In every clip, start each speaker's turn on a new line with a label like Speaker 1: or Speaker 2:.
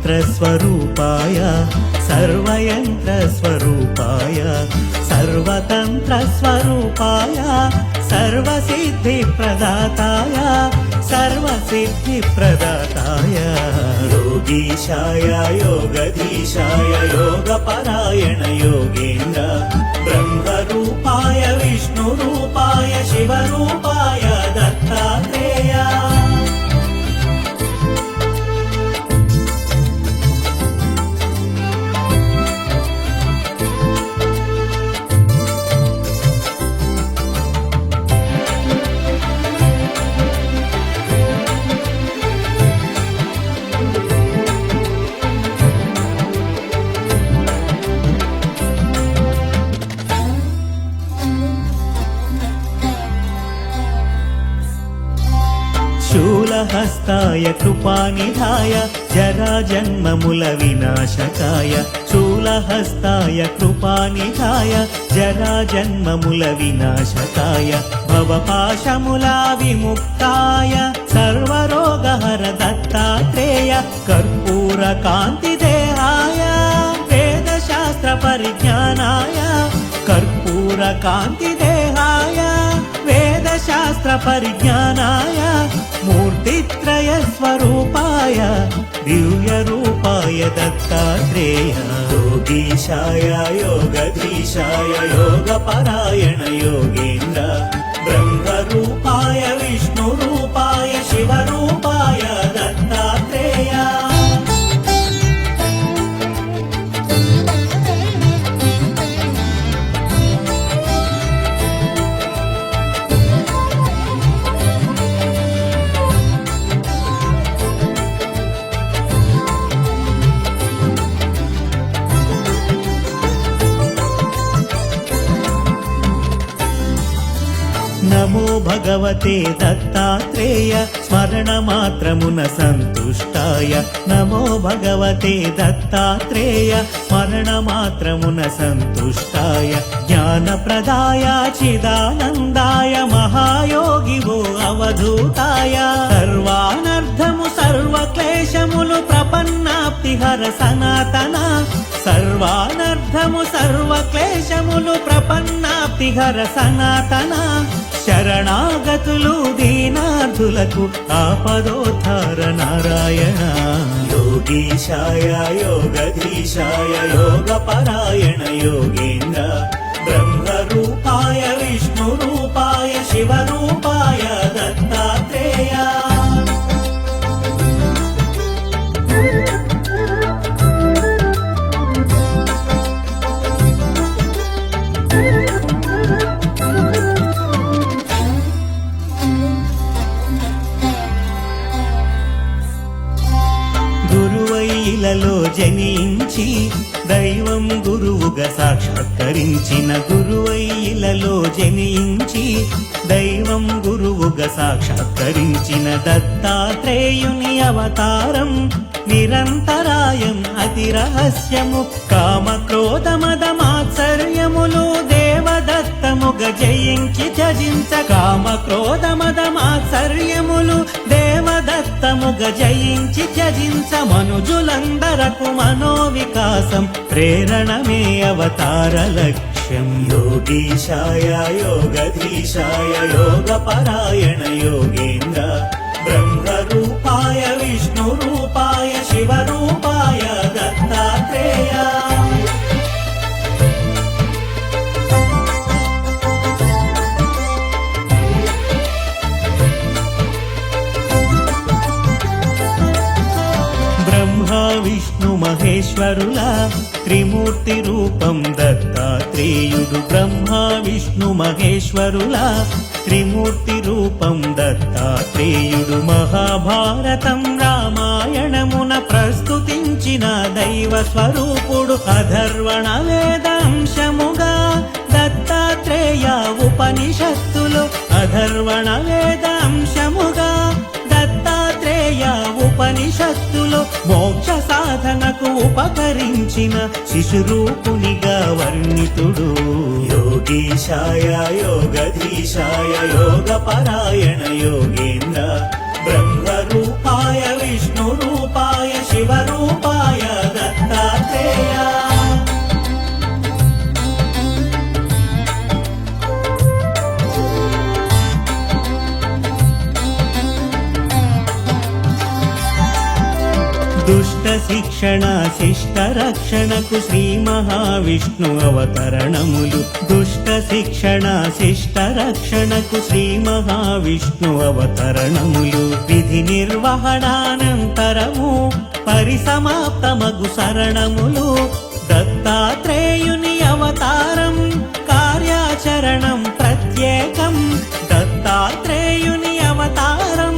Speaker 1: सर्वमन्त्रस्वरूपाय सर्वयन्त्रस्वरूपाय सर्वतन्त्रस्वरूपाय सर्वसिद्धिप्रदाताय सर्वसिद्धिप्रदाताय योगीशाय योगधीशाय योगपरायण योगेन्द्र ब्रह्मरूपाय विष्णुरूपाय शिवरूपाय दत्तात्रेय शूलहस्ताय कृपानिधाय जराजन्ममुल विनाशकाय शूलहस्ताय कृपानिधाय जराजन्ममुल विनाशकाय भवपाशमुला विमुक्ताय सर्वरोगहर दत्तात्रेय कर्पूरकान्तिदेहाय वेदशास्त्रपरिज्ञानाय कर्पूरकान्तिदेहाय वेदशास्त्रपरिज्ञानाय मूर्तित्रयस्वरूपाय दिव्यरूपाय दत्तात्रेय योगीशाय योगधीशाय योगपरायण योगेन्द्र ब्रह्मरूपाय विष्णुरूपाय शिवरूपाय दत्तात्रेय नमो भगवते दत्तात्रेय स्मरणमात्रमुन सन्तुष्टाय नमो भगवते दत्तात्रेय स्मरणमात्रमुन सन्तुष्टाय ज्ञानप्रदाय चिदानन्दाय महायोगिवो अवधूताय सर्वानर्थमु सर्वक्लेशमुलु प्रपन्नाप्तिहर सनातन सर्वानर्थमु सर्वक्लेशमुलु प्रपन्नाप्तिहर सनातन शरणागतुलु दीनार्थुలకు ఆపదోద్ధార నారాయణ योगीशाय योगधीशाय योगपरायण योगेन्द्र ब्रह्मरूपाय विष्णुरूपाय शिवरूपाय दत्तात्रेय గురువైలలో జనించి దైవం గురువుగా సాక్షాత్కరించిన గురువైలలో జనించి దైవం గురువుగా సాక్షాత్కరించిన దత్తాత్రేయుని అవతారం నిరంతరాయం అతి రహస్యము కామక్రోధమదమాత్సర్యములు దేవదత్తముగ జయించి త్యజించ కామక్రోధమదమాత్సర్యములు దేవదత్తముగ జయించి త్యజించ మనుజులందరకు మనోవికాసం ప్రేరణమే అవతార లక్ష్యం योगीशाय योगधीशाय योगपरायण योगेन्द्र ब्रह्मरूपाय विष्णुरूपाय शिवरूपाय दत्तात्रेय ब्रह्मा विष्णु महेश्वरुला त्रिमूर्ति रूपं दत्तात्रेयुडु ब्रह्मा विष्णु महेश्वरुला त्रिमूर्ति रूपं दत्तात्रेयुडु महाभारतं रामायणमुन प्रस्तुतिंచిన దైవ స్వరూపుడు అధర్వణ వేదాంశముగా దత్తాత్రేయ ఉపనిషత్తులు అధర్వణ వేదాంశముగా దత్తాత్రేయ ఉపనిషత్తులో మోక్ష సాధనకు ఉపకరించిన శిశురూపునిగా వర్ణితుడు योगीशाय योगधीशाय योगपरायण योगेन्द्र ब्रह्मरूपाय विष्णुरूपाय शिवरूपाय दत्तात्रेय। దుష్ట శిక్షణ శిష్ట రక్షణకు శ్రీ మహావిష్ణు అవతరణములు। దుష్ట శిక్షణ శిష్ట రక్షణకు శ్రీ మహావిష్ణు అవతరణములు। విధి నిర్వహణానంతరము పరిసమాప్తమగు శరణములు। దత్తాత్రేయుని అవతారం కార్యాచరణం ప్రత్యేకం। దత్తాత్రేయుని అవతారం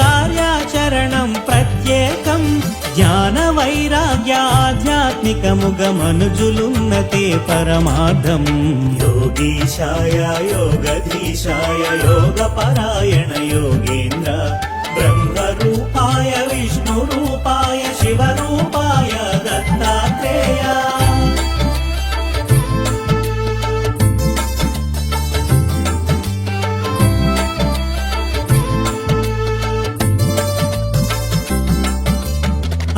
Speaker 1: కార్యాచరణం ప్రత్యేకం। జ్ఞాన వైరాగ్య ఆధ్యాత్మికముగ మనుజులున్నతే పరమార్థం। యోగీశాయ యోగధీశాయ యోగపరాయణ యోగేంద్ర బ్రహ్మరూపాయ విష్ణురూపాయ శివరూపాయ దత్తాత్రేయ।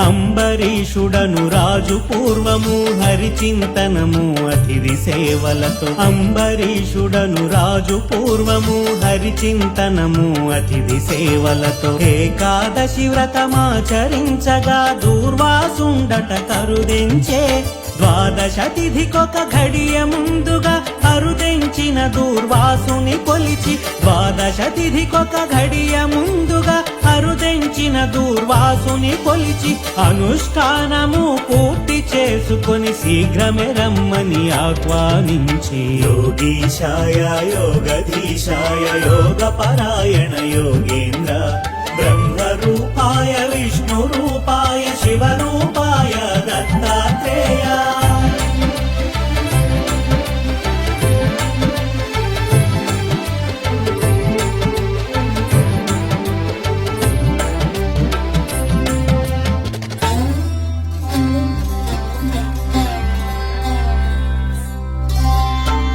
Speaker 1: అంబరీషుడను రాజు పూర్వము హరిచింతనము అతిథి సేవలతో। అంబరీషుడను రాజు పూర్వము హరిచింతనము అతిథి సేవలతో। ఏకాదశి వ్రతమాచరించగా దూర్వాసుండట కరుదెంచే। ద్వాదశ తిథికొక ఘడియ ముందుగా అరుదెంచిన దూర్వాసుని కొలిచి। ద్వాదశ తిథికొక ఘడియ ముందుగా అరుదెంచిన దూర్వాసుని కొలిచి। అనుష్ఠానము పూర్తి చేసుకొని శీఘ్రమే రమ్మని ఆహ్వానించి। యోగీశాయ యోగధీశాయ యోగపరాయణ యోగేంద్ర బ్రహ్మరూపాయ విష్ణురూపాయ శివరూపాయ దత్తాత్రేయ।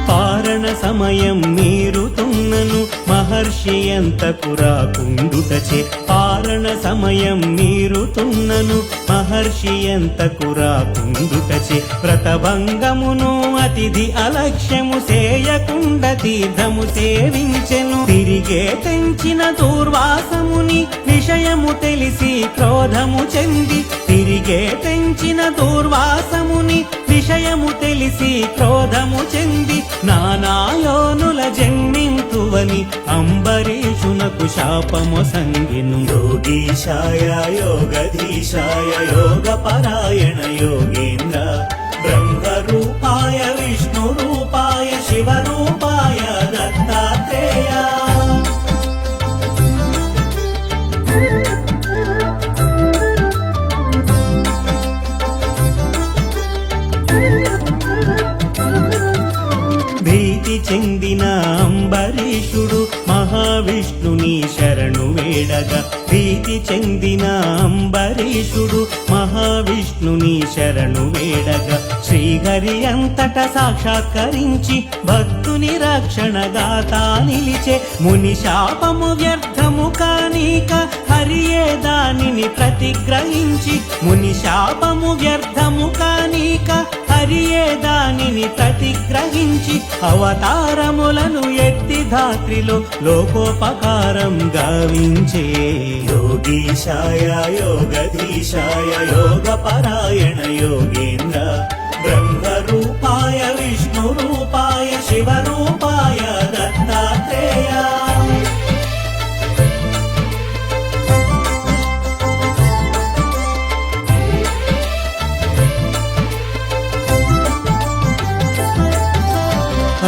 Speaker 1: పారణ సమయం మీరుతున్నను మహర్షి ఎంతకు రాకుండుటచే। పారణ సమయం మీరుతున్నను మహర్షి ఎంతకు రాకుండుటచే। వ్రతభంగమును అతిథి అలక్ష్యము సేయకుండ తీర్థము సేవించెను। తిరిగే తెంచిన దూర్వాసముని విషయము తెలిసి క్రోధము చెంది। తిరిగే తెంచిన దూర్వాసముని విషయము తెలిసి క్రోధము చెంది। నానాయోనుల జన్మింతువని అంబరీషునకు శాపము సంగిను। యోగీశాయ యోగధీశాయ యోగపరాయణ యోగేంద్ర బ్రహ్మరూపాయ విష్ణురూపాయ శివరూపాయ దత్తాత్రేయ। భీతి చెందిన అంబరీషుడు మహావిష్ణుని శరణు వేడగా। భీతి చెందిన అంబరీషుడు మహావిష్ణుని శరణు వేడగా। శ్రీహరి అంతట సాక్షాత్కరించి భక్తుని రక్షణగాతా నిలిచే। ముని శాపము వ్యర్థము కానీక హరియే దానిని ప్రతిగ్రహించి। ముని శాపము వ్యర్థము కానీక హరియే దానిని ప్రతిగ్రహించి। అవతారములను ఎత్తి ధాత్రిలో లోకోపకారం గావించే। యోగీశాయ యోగధీశాయ యోగపరాయణ యోగేంద్ర బ్రహ్మరూపాయ విష్ణురూపాయ శివరూపాయ దత్తాత్రేయ।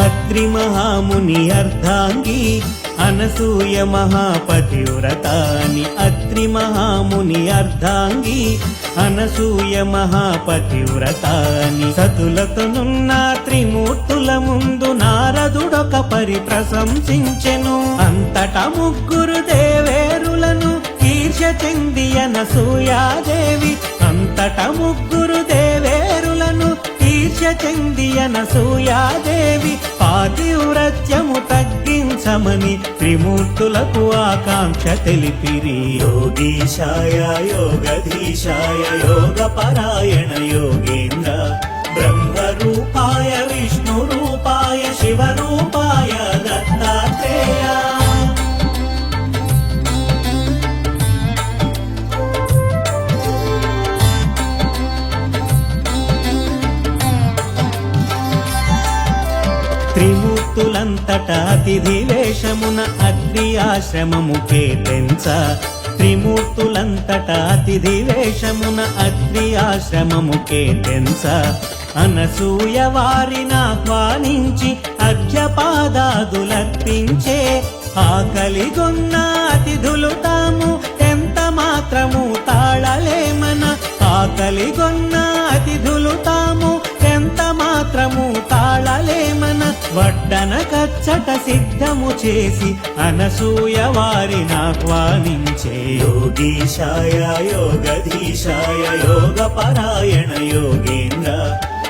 Speaker 1: అత్రి మహాముని అర్ధాంగి అనసూయ మహాపతివ్రతాని। అత్రి మహాముని అర్ధాంగి అనసూయ మహాపతివ్రతాని। సతులతోనున్న త్రిమూర్తుల ముందు నారదుడొక పరి ప్రశంసించెను। అంతటా ముగ్గురు దేవేరులను ఈర్ష్య చెంది అనసూయాదేవి। అంతటా ముగ్గురు దేవేరులను ఈర్ష్య చెంది అనసూయాదేవి। పాతివ్రత్యము తగ్గించమని త్రిమూర్తులకు ఆకాంక్ష తెలిపిరి.
Speaker 2: యోగీశాయ యోగధీశాయ యోగపరాయణ యోగేంద్ర బ్రహ్మరూపాయ విష్ణురూపాయ శివరూపాయ దత్తాత్రేయ.
Speaker 1: త్రిమూర్తులంతట అతిథి వేషమున అగ్ని ఆశ్రమము కేటెంచ. త్రిమూర్తులంతట అతిథి వేషమున అగ్ని ఆశ్రమము కేటెంచ. అనసూయ వారినాహ్వానించి అర్ఘ్యపాదాదులర్పించే. ఆకలిగొన్న అతిథులు తాము ఎంత మాత్రము తాళలేమన. ఆకలిగొన్న అతిథులు తాము ఎంత మాత్రము తాళలేమన. వడ్డన కచ్చట సిద్ధము చేసి అనసూయ వారినాహ్వానించే.
Speaker 2: యోగీశాయ యోగధీశాయ యోగపరాయణ యోగేంద్ర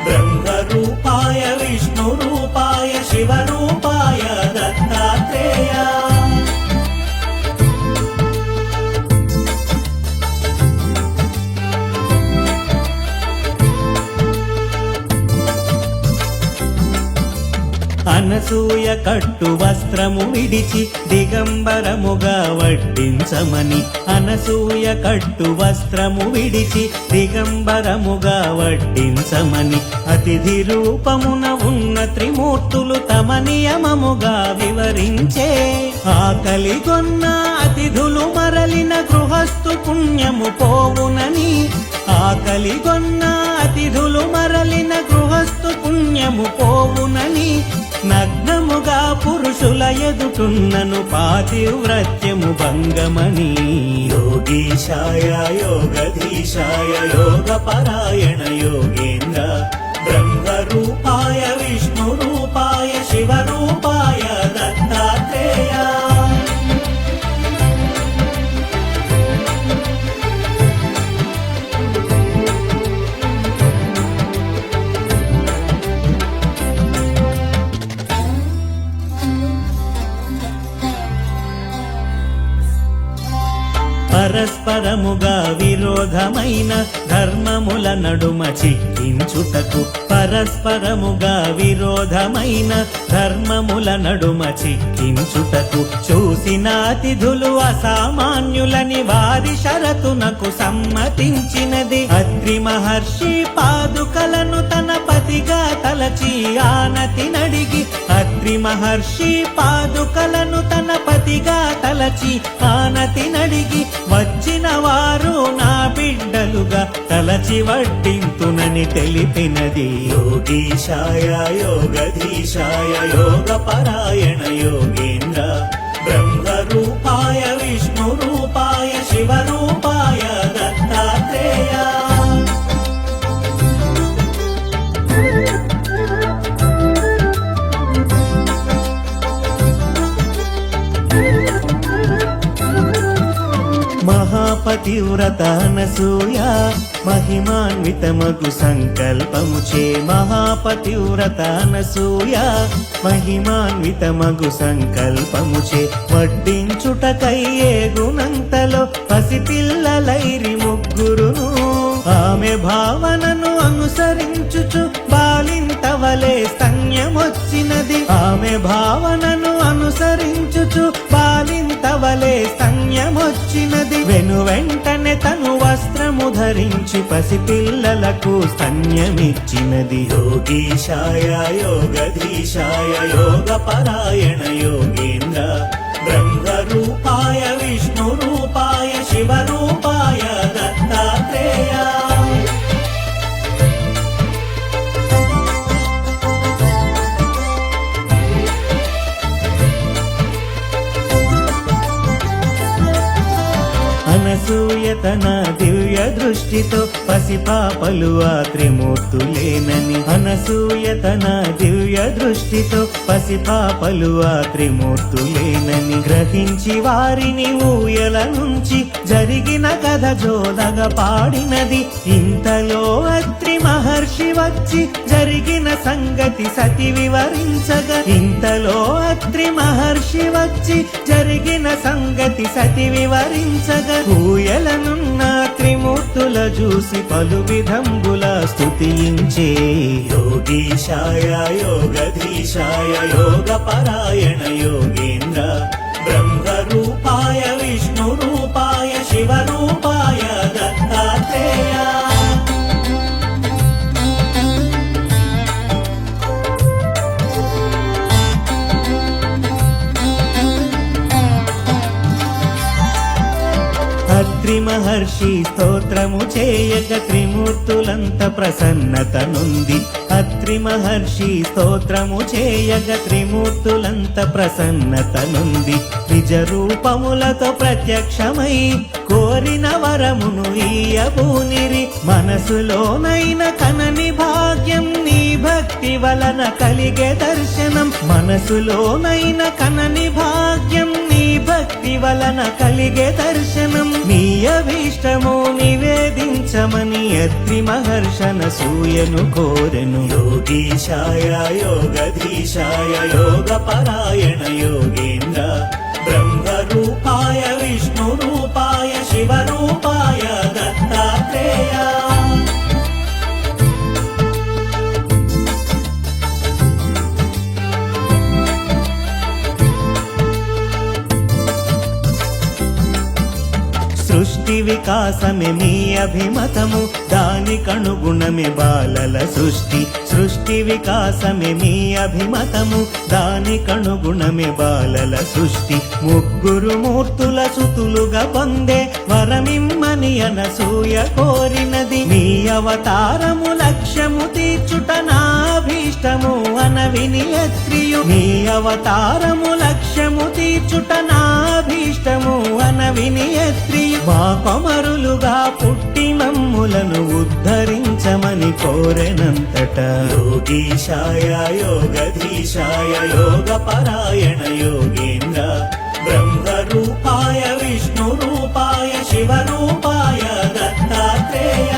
Speaker 2: బ్రహ్మరూపాయ విష్ణురూపాయ శివరూపాయ దత్తాత్రేయ.
Speaker 1: అనసూయ కట్టు వస్త్రము విడిచి దిగంబరముగా వడ్డించమని. అనసూయ కట్టు వస్త్రము విడిచి దిగంబరముగా వడ్డించమని. అతిథి రూపమున ఉన్న త్రిమూర్తులు తమ నియమముగా వివరించే. ఆకలిగొన్న అతిథులు మరలిన గృహస్థు పుణ్యము పోవునని. ఆకలిగొన్న అతిథులు మరలిన గృహస్థు పుణ్యము పోవునని. నగ్నముగా పురుషుల ఎదుటున్నను పాతివ్రత్యము భంగమని.
Speaker 2: యోగీశాయ యోగధీశాయ యోగపరాయణ యోగేంద్ర బ్రహ్మరూపాయ విష్ణురూపాయ శివరూపాయ దత్తాత్రేయ.
Speaker 1: పరస్పరముగా విరోధమైన ధర్మముల నడుమ చిక్కించుటకు. పరస్పరముగా విరోధమైన ధర్మముల నడుమ చిక్కించుటకు. చూసిన అతిథులు అసామాన్యులని వారి షరతునకు సమ్మతించినది. అత్రి మహర్షి పాదుకలను తన పతిగా తలచి ఆనతి నడిగి. అత్రి మహర్షి పాదుకలను తన పతిగా తలచి ఆనతి నడిగి. వచ్చిన వారు నా బిడ్డలుగా తలచి వడ్డింతునని తెలిపినది.
Speaker 2: యోగీశాయ యోగధీశాయ యోగపరాయణ యోగేంద్ర బ్రహ్మరూపాయ విష్ణురూపాయ శివరూపాయ దత్తాత్రేయ.
Speaker 1: మహాపతివ్రత అనసూయ మహిమాన్వితమగు సంకల్పముచే. మహాపతివ్రత అనసూయ మహిమాన్వితమగు సంకల్పముచే. వడ్డించుటకై ఏగునంతలో పసిపిల్లలైరి ముగ్గురును. ఆమె భావనను అనుసరించుచు బాలింతవలే స్తన్యమొచ్చినది. ఆమె భావనను అనుసరించుచు బాలింతవలే స్తన్యమొచ్చినది. వెను వెంటనే తను వస్త్రము ధరించి పసిపిల్లలకు స్తన్యమిచ్చినది.
Speaker 2: యోగీశాయ యోగధీశాయ యోగపరాయణ యోగేంద్ర బ్రహ్మరూపాయ విష్ణురూపాయ శివరూపాయ దత్తాత్రేయ.
Speaker 1: అనసూయ తన దివ్య దృష్టితో పసిపాపలు ఆ త్రిమూర్తులేనని. అనసూయ తన దివ్య దివ్య దృష్టితో పసిపాపలు ఆ త్రిమూర్తులేనని గ్రహించి వారిని ఊయల నుంచి జరిగిన కథ జోలగా పాడినది. ఇంతలో అత్రి మహర్షి వచ్చి జరిగిన సంగతి సతి వివరించగా, ఇంతలో అత్రి మహర్షి వచ్చి జరిగిన సంగతి సతి వివరించగా, ఊయలనున్న త్రిమూర్తుల చూసి పలు విధంబుల స్తుతించే.
Speaker 2: యోగీశాయ యోగధీశాయ యోగపరాయణ యోగేంద్ర బ్రహ్మరూపాయ విష్ణురూపాయ శివరూపాయ దత్తాత్రేయ.
Speaker 1: అత్రి మహర్షి స్తోత్రము చేయక త్రిమూర్తులంత ప్రసన్నత నుండి. అత్రి మహర్షి స్తోత్రము చేయక త్రిమూర్తులంత ప్రసన్నత నుండి. నిజ రూపములతో ప్రత్యక్షమై కోరిన వరమును ఇయ్యబూనిరి. మనసులోనైన కనని భాగ్యం నీ భక్తి వలన కలిగే దర్శనం. మనసులోనైన కనని భాగ్యం నీ భక్తి వలన కలిగే దర్శనం. నీ అభీష్టము నివేదించమని అత్రి మహర్షన సూయను కోరెను.
Speaker 2: యోగీశాయ యోగధీశాయ యోగపరాయణ యోగేంద్ర బ్రహ్మరూపాయ విష్ణురూపాయ శివరూపాయ దత్తాత్రేయ.
Speaker 1: సృష్టి వికాసమే మీ అభిమతము, దానికనుగుణమే బాలల సృష్టి. సృష్టి వికాసమే మీ అభిమతము, దానికనుగుణమే బాలల సృష్టి. ముగ్గురు మూర్తుల సుతులుగా పొందే వరమిమ్మని అనసూయ కోరినది. మీ అవతారము లక్ష్యము తీర్చుట నాభీష్టము అనవిని అత్రియు. మీ అవతారము లక్ష్యము తీర్చుట నాభీష్టము అనవిని అత్రియు. మా కొమరులుగా పుట్టి మమ్ములను ఉద్ధరించమని కోరెనంతట.
Speaker 2: యోగీశాయ యోగధీశాయ యోగపరాయణ యోగేంద్ర బ్రహ్మరూపాయ విష్ణురూపాయ శివరూపాయ దత్తాత్రేయ.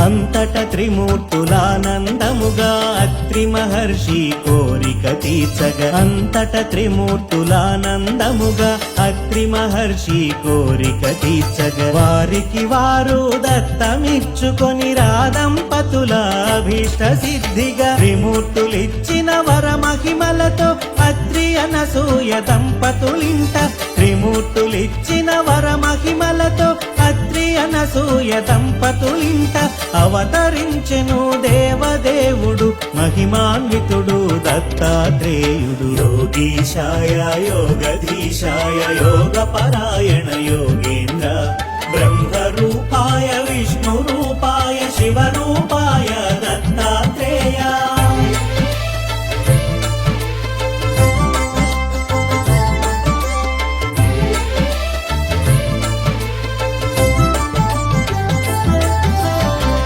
Speaker 1: అంతట త్రిమూర్తులానందముగా అత్రి మహర్షి కోరిక తీర్చగా. అంతట త్రిమూర్తులానందముగా అత్రి మహర్షి కోరిక తీర్చగా. వారికి వారు దత్తమిచ్చుకొని రాదంపతుల అభీష్ట సిద్ధిగా. త్రిమూర్తులిచ్చిన వర మహిమలతో అత్రి అనసూయ దంపతులింట. త్రిమూర్తులిచ్చిన వర మహిమలతో అత్రి అనసూయ దంపతులింట అవతరించెను దేవదేవుడు మహిమాన్వితుడు దత్తాత్రేయుడు.
Speaker 2: యోగీశాయ యోగధీశాయ యోగపరాయణ యోగేంద్ర బ్రహ్మరూపాయ విష్ణురూపాయ శివరూపాయ దత్తాత్రేయ.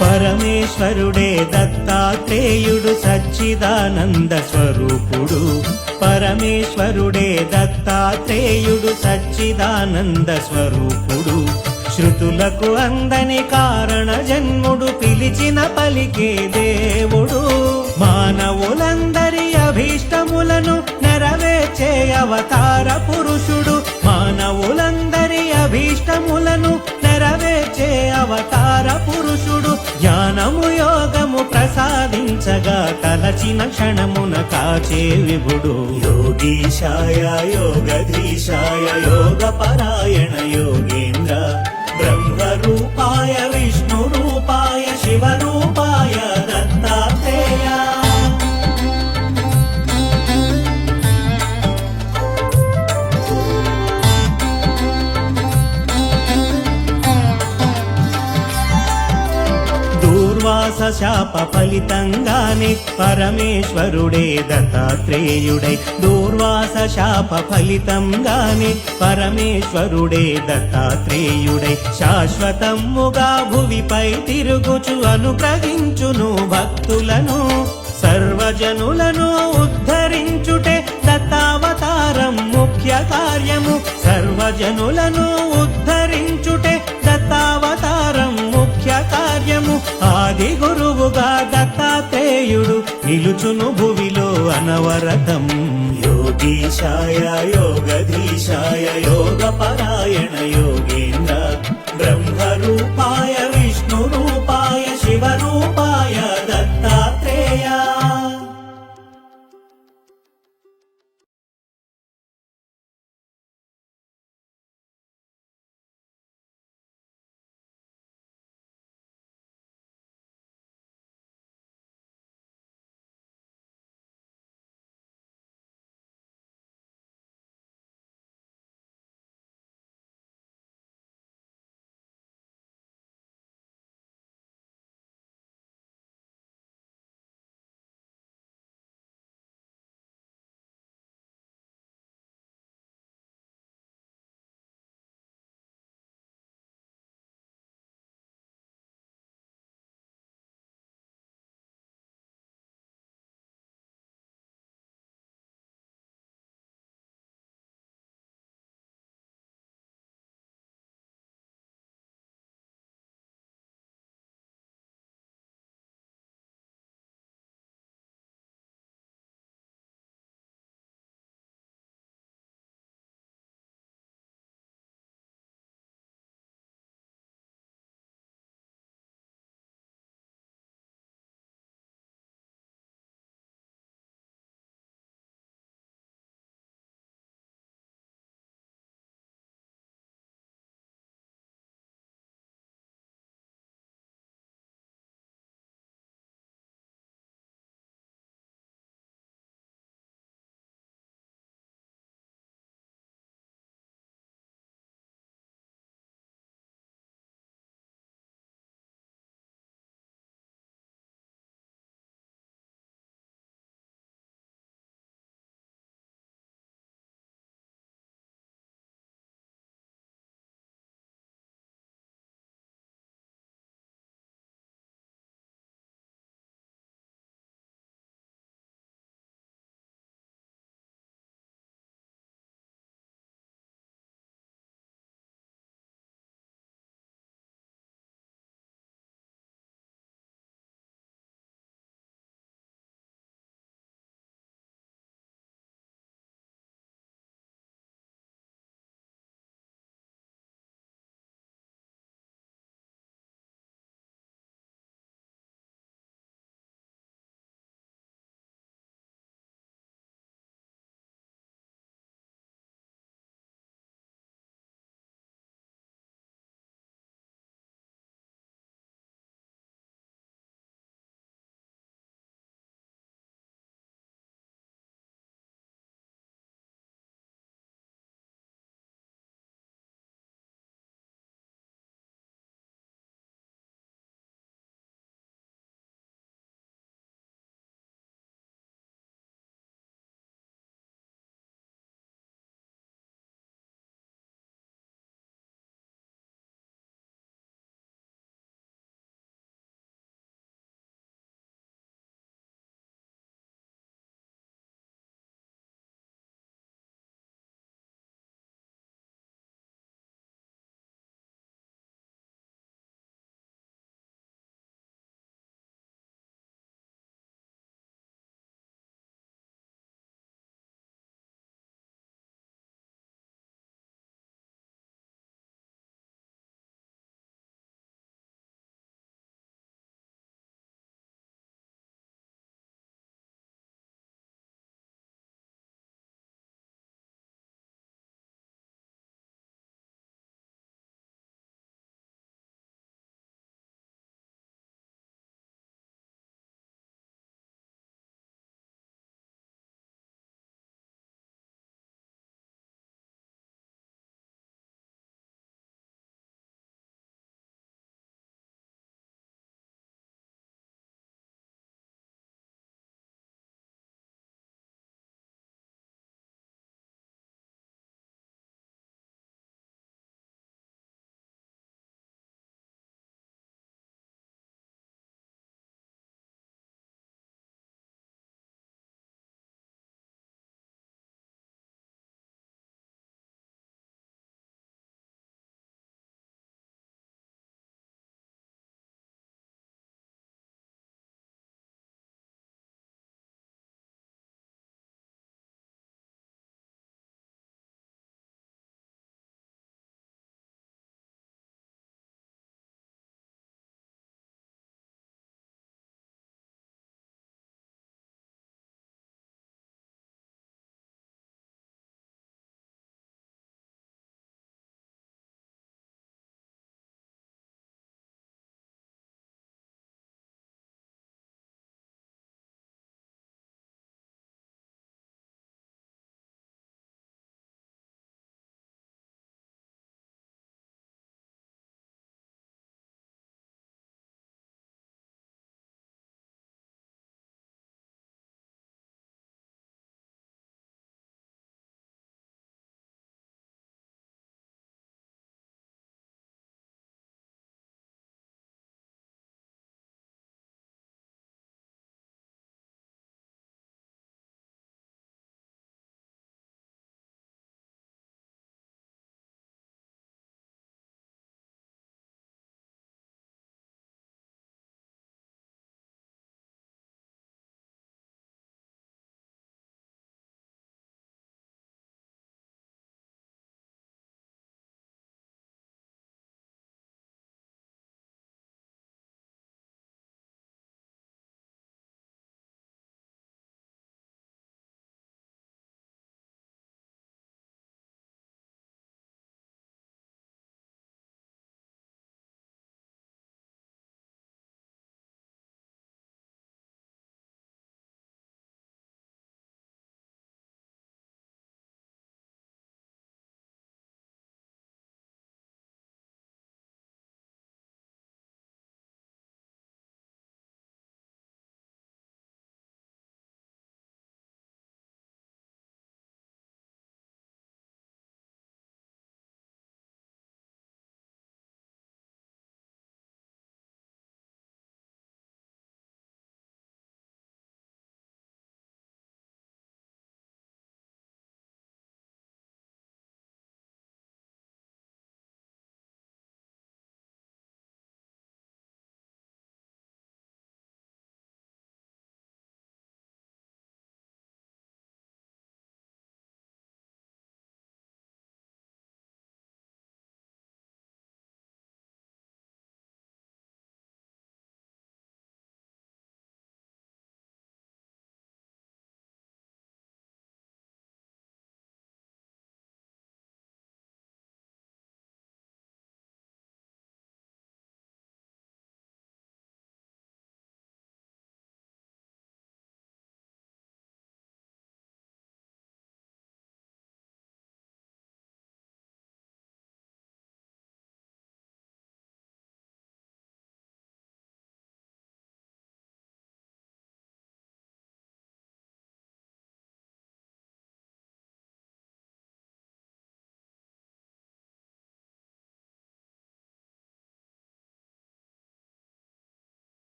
Speaker 1: పరమేశ్వరుడే దత్తాత్రేయుడు సచ్చిదానంద స్వరూపుడు. పరమేశ్వరుడే దత్తాత్రేయుడు సచ్చిదానంద స్వరూపుడు. శృతులకు అందని కారణ జన్ముడు పిలిచిన పలికే దేవుడు. మానవులందరి అభీష్టములను నెరవేర్చే అవతార పురుషుడు. మానవులందరి అభీష్టములను నెరవేర్చే అవతార పురుషుడు. జ్ఞానము యోగము ప్రసాదించగా తలచిన క్షణమున కాచే విభుడు.
Speaker 2: యోగీశాయ యోగధీశాయ యోగపరాయణ యోగేంద్ర బ్రహ్మరూపాయ విష్ణురూపాయ శివరూపాయ దత్తాత్రేయ.
Speaker 1: దూర్వాస శాప ఫలితంగానే పరమేశ్వరుడే దత్తాత్రేయుడై దూర్వాస శాప ఫలితంగానే పరమేశ్వరుడే దత్తాత్రేయుడై శాశ్వతముగా భువిపై తిరుగుచు అనుగ్రహించును భక్తులను సర్వజనులను ఉద్ధరించుటే దత్తావతారం ముఖ్య కార్యము సర్వజనులను ఉద్ధరించుటే దత్తావతారం ముఖ్య కార్యము ఆది గురువుగా దత్తాత్రేయుడు నిలుచును భువిలో అనవరతం
Speaker 2: योगीशाय योगधीशाय योगपरायण योगेन्द्र ब्रह्मरूपाय